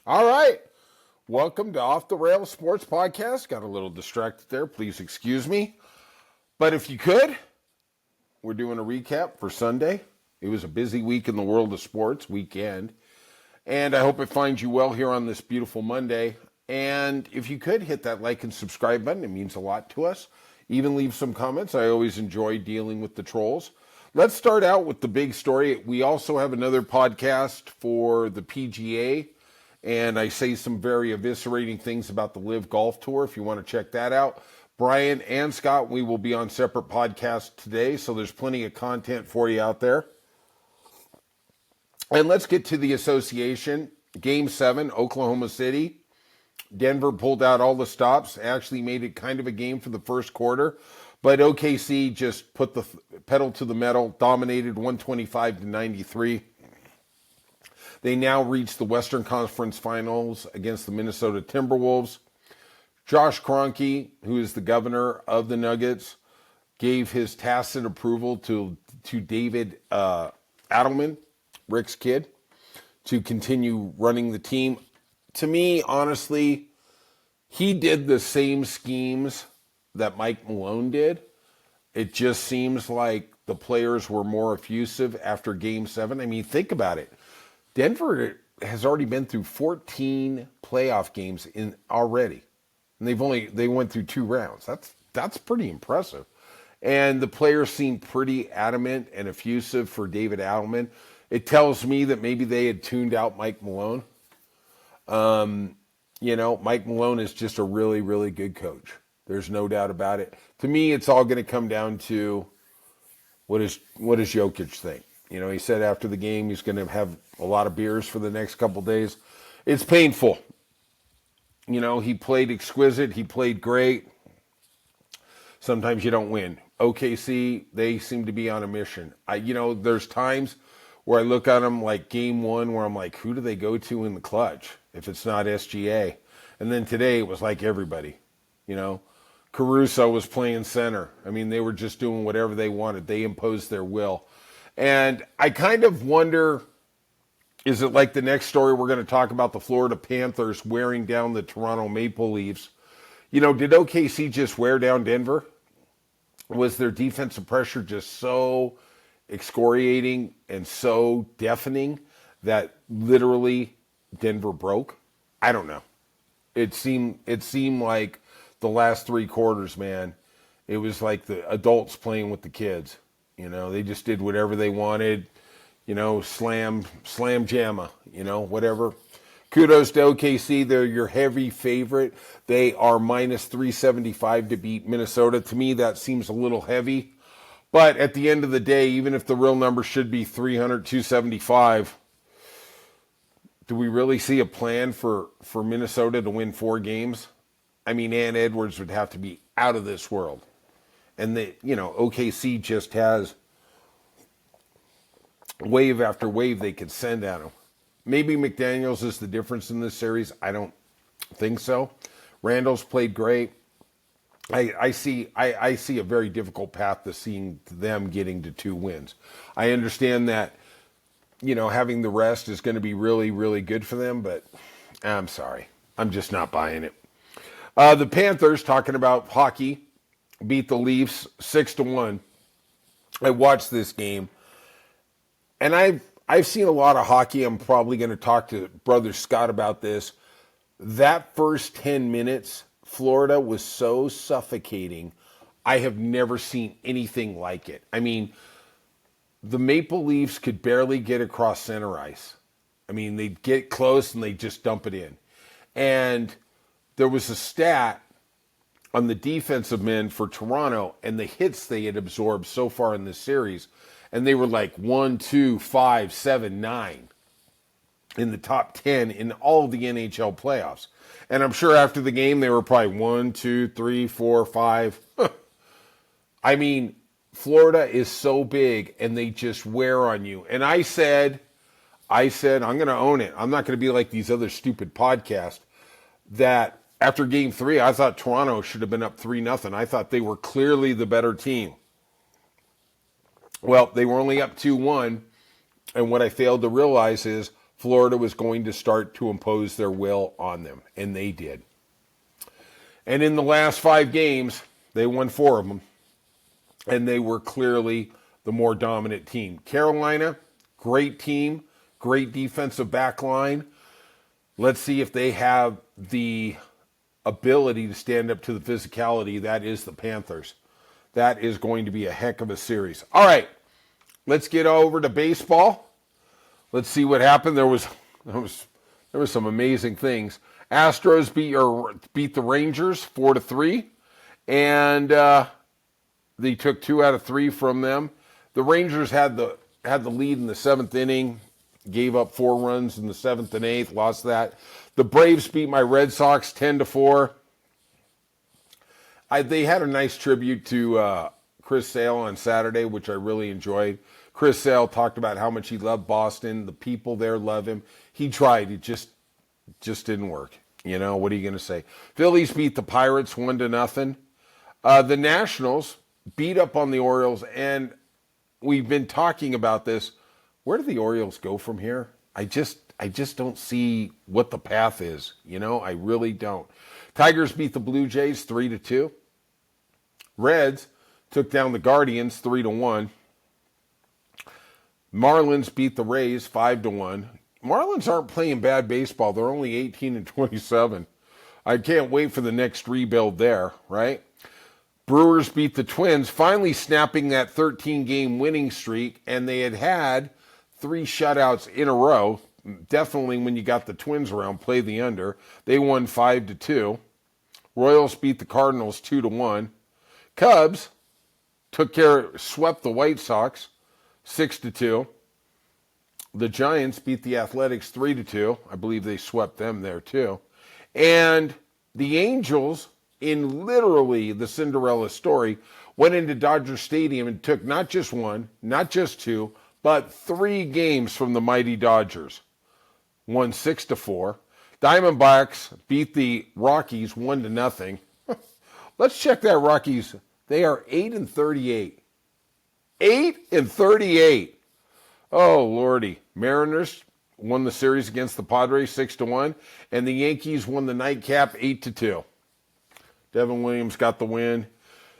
All right. Welcome to Off the Rails Sports Podcast. Got a little distracted there. Please excuse me. But if you could, we're doing a recap for Sunday. It was a busy week in the world of sports, weekend. And I hope it finds you well here on this beautiful Monday. And if you could hit that like and subscribe button, it means a lot to us. Even leave some comments. I always enjoy dealing with the trolls. Let's start out with the big story. We also have another podcast for the PGA, and I say some very eviscerating things about the Live Golf Tour if you want to check that out. Brian and Scott, we will be on separate podcasts today, so there's plenty of content for you out there. And let's get to the association. Game 7, Oklahoma City. Denver pulled out all the stops, actually made it kind of a game for the first quarter. But OKC just put the pedal to the metal, dominated 125-93. They now reach the Western Conference Finals against the Minnesota Timberwolves. Josh Kroenke, who is the governor of the Nuggets, gave his tacit approval to David Adelman, Rick's kid, to continue running the team. To me, honestly, he did the same schemes that Mike Malone did. It just seems like the players were more effusive after Game 7. I mean, think about it. Denver has already been through 14 playoff games already, and they went through 2 rounds. That's pretty impressive. And the players seem pretty adamant and effusive for David Adelman. It tells me that maybe they had tuned out Mike Malone. Mike Malone is just a really, really good coach. There's no doubt about it. To me, it's all going to come down to what does Jokic think. He said after the game he's going to have a lot of beers for the next couple days. It's painful. He played exquisite. He played great. Sometimes you don't win. OKC, they seem to be on a mission. There's times where I look at them like Game 1 where I'm like, who do they go to in the clutch if it's not SGA? And then today it was like everybody. Caruso was playing center. I mean, they were just doing whatever they wanted. They imposed their will. And I kind of wonder, is it like the next story we're going to talk about, the Florida Panthers wearing down the Toronto Maple Leafs? Did OKC just wear down Denver? Was their defensive pressure just so excoriating and so deafening that literally Denver broke? I don't know. It seemed like the last 3 quarters, man, it was like the adults playing with the kids. They just did whatever they wanted, slam jamma, whatever. Kudos to OKC. They're your heavy favorite. They are minus 375 to beat Minnesota. To me, that seems a little heavy. But at the end of the day, even if the real number should be 300, 275, do we really see a plan for Minnesota to win 4 games? I mean, Ann Edwards would have to be out of this world. And OKC just has wave after wave they could send at him. Maybe McDaniels is the difference in this series. I don't think so. Randall's played great. I see a very difficult path to seeing them getting to 2 wins. I understand that, having the rest is going to be really, really good for them, but I'm sorry. I'm just not buying it. The Panthers, talking about hockey, beat the Leafs 6-1. I watched this game, and I've seen a lot of hockey. I'm probably going to talk to Brother Scott about this. That first 10 minutes, Florida was so suffocating. I have never seen anything like it. I mean, the Maple Leafs could barely get across center ice. I mean, they'd get close and they'd just dump it in. And there was a stat on the defensive men for Toronto and the hits they had absorbed so far in this series. And they were like 1, 2, 5, 7, 9 in the top 10 in all of the NHL playoffs. And I'm sure after the game, they were probably 1, 2, 3, 4, 5. I mean, Florida is so big and they just wear on you. And I said, I'm going to own it. I'm not going to be like these other stupid podcasts that after game 3, I thought Toronto should have been up 3-0. I thought they were clearly the better team. Well, they were only up 2-1. And what I failed to realize is Florida was going to start to impose their will on them, and they did. And in the last 5 games, they won 4 of them, and they were clearly the more dominant team. Carolina, great team, great defensive back line. Let's see if they have the ability to stand up to the physicality that is the Panthers. That is going to be a heck of a series. All right, let's get over to baseball. Let's see what happened. There was some amazing things. Astros beat the Rangers 4-3, and they took 2 out of 3 from them. The Rangers had the lead in the 7th inning, gave up 4 runs in the 7th and 8th, lost that. The Braves beat my Red Sox 10-4. They had a nice tribute to Chris Sale on Saturday, which I really enjoyed. Chris Sale talked about how much he loved Boston. The people there love him. He tried. It just didn't work. You know, what are you going to say? Phillies beat the Pirates 1-0. The Nationals beat up on the Orioles, and we've been talking about this. Where do the Orioles go from here? I just don't see what the path is. You know, I really don't. Tigers beat the Blue Jays 3-2. Reds took down the Guardians 3-1. Marlins beat the Rays 5-1. Marlins aren't playing bad baseball. They're only 18-27. I can't wait for the next rebuild there, right? Brewers beat the Twins, finally snapping that 13-game winning streak, and they had 3 shutouts in a row. Definitely when you got the Twins around, play the under. They won 5-2. Royals beat the Cardinals 2-1. Cubs swept the White Sox 6-2. The Giants beat the Athletics 3-2. I believe they swept them there too. And the Angels, in literally the Cinderella story, went into Dodger Stadium and took not just 1, not just 2, but 3 games from the mighty Dodgers. Won 6-4. Diamondbacks beat the Rockies 1-0. Let's check that Rockies. They are 8-38. 8-38. Oh, Lordy. Mariners won the series against the Padres 6-1, and the Yankees won the nightcap 8-2. Devin Williams got the win.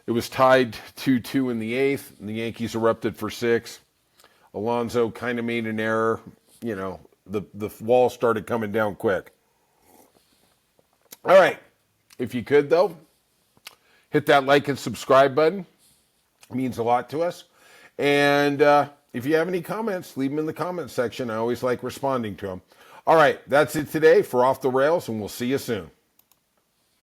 It was tied 2-2 in the 8th, and the Yankees erupted for 6. Alonso kind of made an error. You know, the wall started coming down quick. All right. If you could, though, hit that like and subscribe button. It means a lot to us. And if you have any comments, leave them in the comments section. I always like responding to them. All right, that's it today for Off the Rails, and we'll see you soon.